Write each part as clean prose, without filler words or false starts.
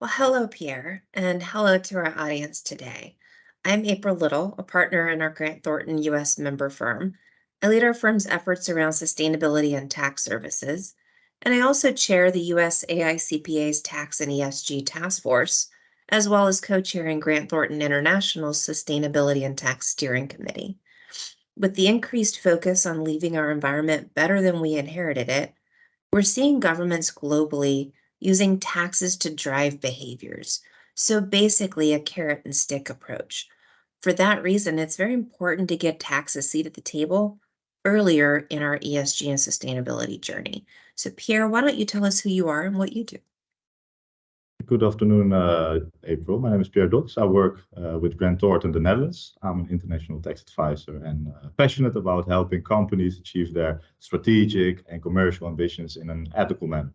Well, hello, Pierre, and hello to our audience today. I'm April Little, a partner in our Grant Thornton U.S. member firm. I lead our firm's efforts around sustainability and tax services, and I also chair the U.S. AICPA's Tax and ESG Task Force, as well as co-chairing Grant Thornton International's Sustainability and Tax Steering Committee. With the increased focus on leaving our environment better than we inherited it, we're seeing governments globally using taxes to drive behaviors. So basically, a carrot and stick approach. For that reason, it's very important to get tax a seat at the table earlier in our ESG and sustainability journey. So, Pierre, why don't you tell us who you are and what you do? Good afternoon, April. My name is Pierre Dots. I work with Grant Thornton in the Netherlands. I'm an international tax advisor and passionate about helping companies achieve their strategic and commercial ambitions in an ethical manner.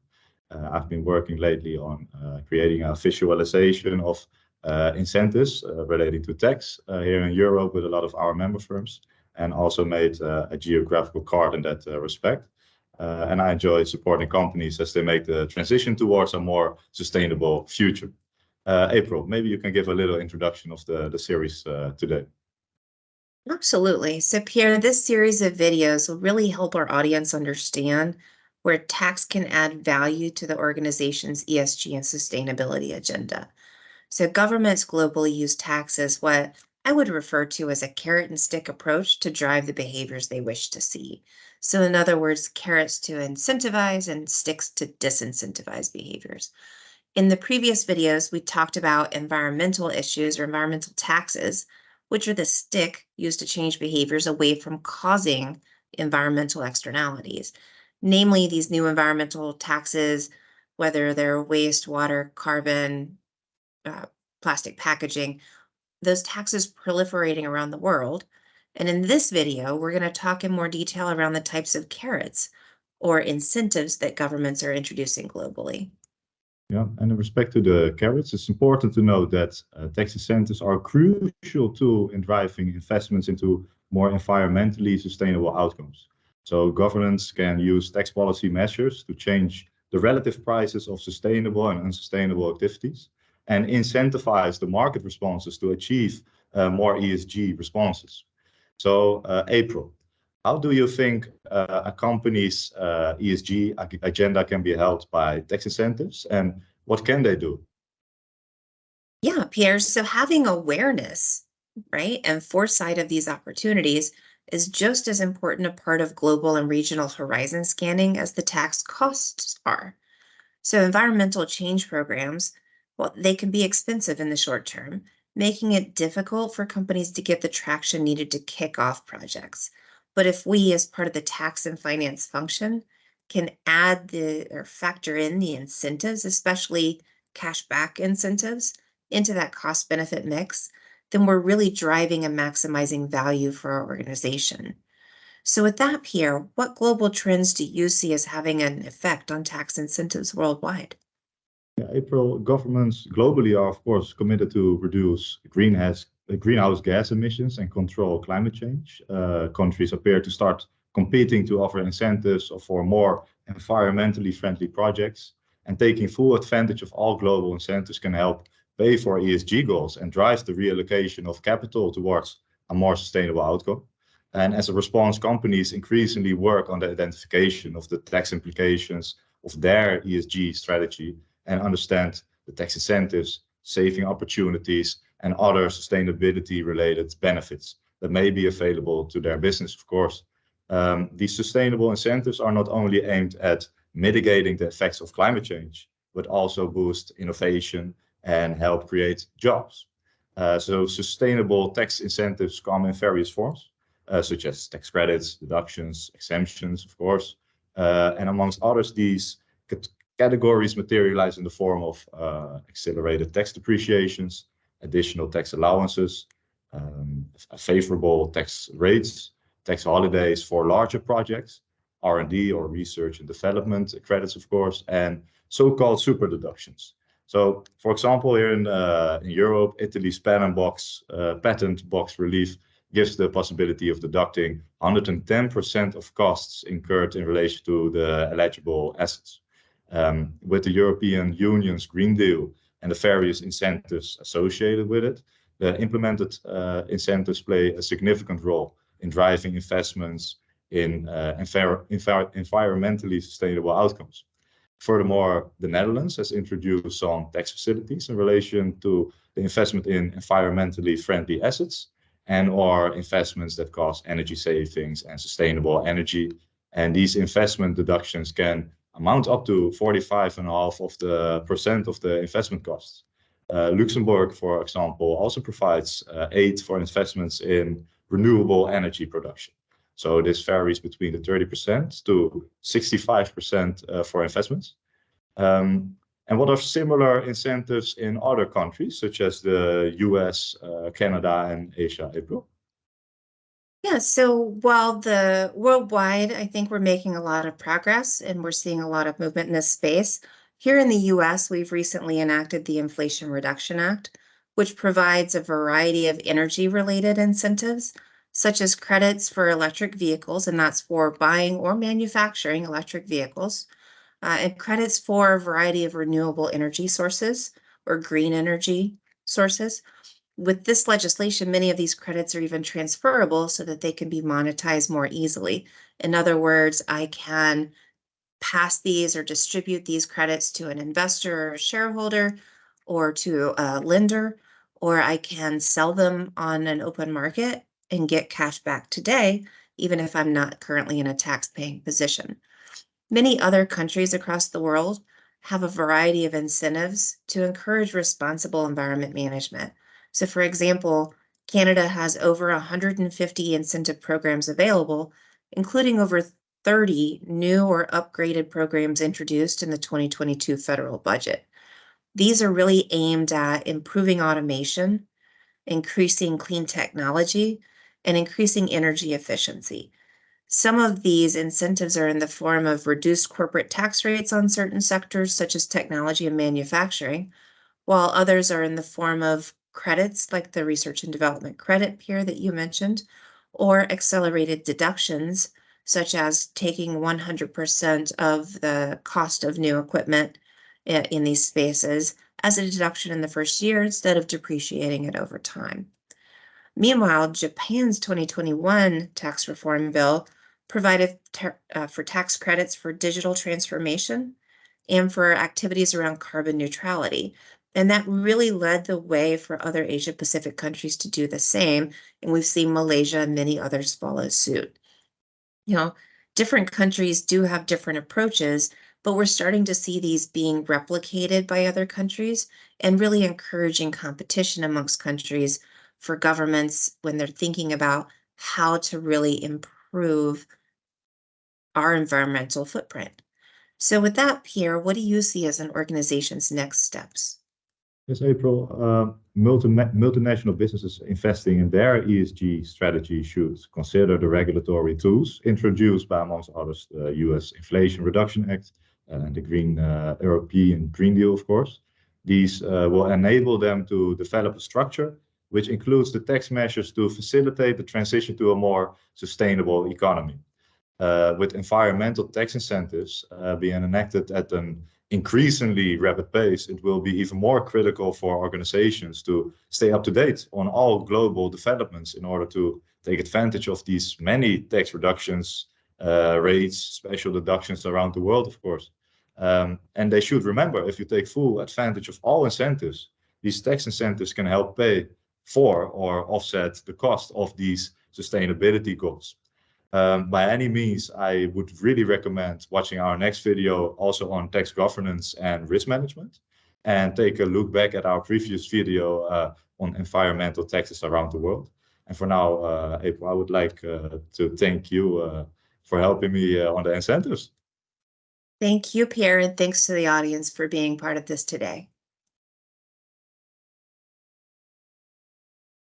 I've been working lately on creating a visualization of incentives relating to tax here in Europe with a lot of our member firms, and also made a geographical card in that respect. And I enjoy supporting companies as they make the transition towards a more sustainable future. April, maybe you can give a little introduction of the series today. Absolutely. So, Pierre, this series of videos will really help our audience understand where tax can add value to the organization's ESG and sustainability agenda. So governments globally use tax as what I would refer to as a carrot and stick approach to drive the behaviors they wish to see. So in other words, carrots to incentivize and sticks to disincentivize behaviors. In the previous videos, we talked about environmental issues or environmental taxes, which are the stick used to change behaviors away from causing environmental externalities. Namely, these new environmental taxes, whether they're waste, water, carbon, plastic packaging, those taxes proliferating around the world. And in this video, we're going to talk in more detail around the types of carrots or incentives that governments are introducing globally. Yeah, and in respect to the carrots, it's important to note that tax incentives are a crucial tool in driving investments into more environmentally sustainable outcomes. So governments can use tax policy measures to change the relative prices of sustainable and unsustainable activities, and incentivize the market responses to achieve more ESG responses. So, April, how do you think a company's ESG agenda can be helped by tax incentives, and what can they do? Yeah, Pierre. So having awareness, right, and foresight of these opportunities is just as important a part of global and regional horizon scanning as the tax costs are. So environmental change programs, well, they can be expensive in the short term, making it difficult for companies to get the traction needed to kick off projects. But if we, as part of the tax and finance function, can add or factor in the incentives, especially cash back incentives, into that cost benefit mix, then we're really driving and maximizing value for our organization. So with that, Pierre, what global trends do you see as having an effect on tax incentives worldwide? Yeah, April, governments globally are, of course, committed to reduce greenhouse gas emissions and control climate change. Countries appear to start competing to offer incentives for more environmentally friendly projects, and taking full advantage of all global incentives can help pay for ESG goals and drive the reallocation of capital towards a more sustainable outcome. And as a response, companies increasingly work on the identification of the tax implications of their ESG strategy and understand the tax incentives, saving opportunities, and other sustainability-related benefits that may be available to their business, of course. These sustainable incentives are not only aimed at mitigating the effects of climate change, but also boost innovation and help create jobs. So sustainable tax incentives come in various forms, such as tax credits, deductions, exemptions, of course. And amongst others, these categories materialize in the form of accelerated tax depreciations, additional tax allowances, favorable tax rates, tax holidays for larger projects, R&D or research and development credits, of course, and so-called super deductions. So, for example, here in Europe, Italy's patent box relief gives the possibility of deducting 110% of costs incurred in relation to the eligible assets. With the European Union's Green Deal, and the various incentives associated with it. The implemented incentives play a significant role in driving investments in environmentally sustainable outcomes. Furthermore, the Netherlands has introduced some tax facilities in relation to the investment in environmentally friendly assets and/or investments that cause energy savings and sustainable energy. And these investment deductions can amount up to 45.5% of the investment costs. Luxembourg, for example, also provides aid for investments in renewable energy production. So this varies between the 30% to 65% for investments. And what are similar incentives in other countries, such as the US, Canada, and Asia, April? Yeah, so while the worldwide, I think we're making a lot of progress and we're seeing a lot of movement in this space. Here in the US, we've recently enacted the Inflation Reduction Act, which provides a variety of energy-related incentives, such as credits for electric vehicles, and that's for buying or manufacturing electric vehicles, and credits for a variety of renewable energy sources or green energy sources. With this legislation, many of these credits are even transferable so that they can be monetized more easily. In other words, I can pass these or distribute these credits to an investor or shareholder or to a lender, or I can sell them on an open market and get cash back today, even if I'm not currently in a tax-paying position. Many other countries across the world have a variety of incentives to encourage responsible environment management. So, for example, Canada has over 150 incentive programs available, including over 30 new or upgraded programs introduced in the 2022 federal budget. These are really aimed at improving automation, increasing clean technology, and increasing energy efficiency. Some of these incentives are in the form of reduced corporate tax rates on certain sectors, such as technology and manufacturing, while others are in the form of credits like the research and development credit here that you mentioned, or accelerated deductions, such as taking 100% of the cost of new equipment in these spaces as a deduction in the first year instead of depreciating it over time. Meanwhile, Japan's 2021 tax reform bill provided for tax credits for digital transformation and for activities around carbon neutrality. And that really led the way for other Asia Pacific countries to do the same. And we've seen Malaysia and many others follow suit. Different countries do have different approaches, but we're starting to see these being replicated by other countries and really encouraging competition amongst countries for governments when they're thinking about how to really improve our environmental footprint. So with that, Pierre, what do you see as an organization's next steps? Yes, April. Multinational businesses investing in their ESG strategy should consider the regulatory tools introduced by, amongst others, the US Inflation Reduction Act and the European Green Deal, of course. These will enable them to develop a structure which includes the tax measures to facilitate the transition to a more sustainable economy. With environmental tax incentives being enacted at an increasingly rapid pace, it will be even more critical for organizations to stay up to date on all global developments in order to take advantage of these many tax reductions, rates, special deductions around the world, of course. And they should remember, if you take full advantage of all incentives, these tax incentives can help pay for or offset the cost of these sustainability goals. By any means, I would really recommend watching our next video also on tax governance and risk management, and take a look back at our previous video on environmental taxes around the world. And for now, April, I would like to thank you for helping me on the incentives. Thank you, Pierre, and thanks to the audience for being part of this today.